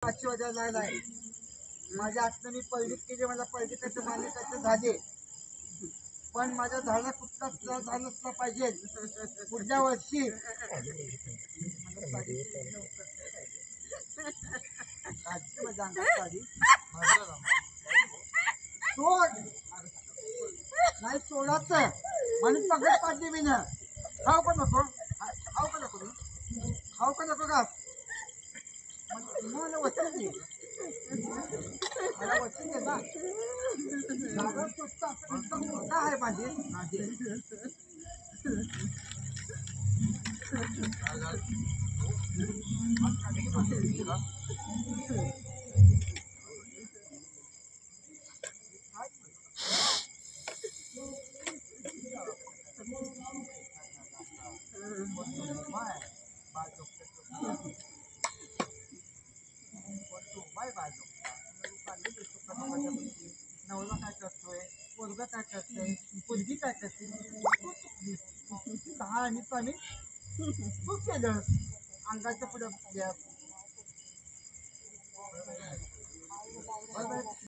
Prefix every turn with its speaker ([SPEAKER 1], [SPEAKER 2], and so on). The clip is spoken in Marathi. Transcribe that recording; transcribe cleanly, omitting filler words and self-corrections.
[SPEAKER 1] आशीर्वाद लागलाय माझ्या हातनं मी पळवीत केली मला पळवीचं मान्यताचं झाले पण माझ्या झाडा कुठलाच त्रास झाला नसला पाहिजे पुढल्या वर्षी सोड नाही सोडाच म्हणून पकड पाडली मी ना खाऊ पण नको खाऊ का नको खाऊ का नको का मला वचन दे मला वचन दे ना झाडं सुटतं आहे माझी नवरा काय करतोय पोरगा काय करतोय मुलगी काय करते दहा आणि पाणी तू केलं अंगाच्या पुढे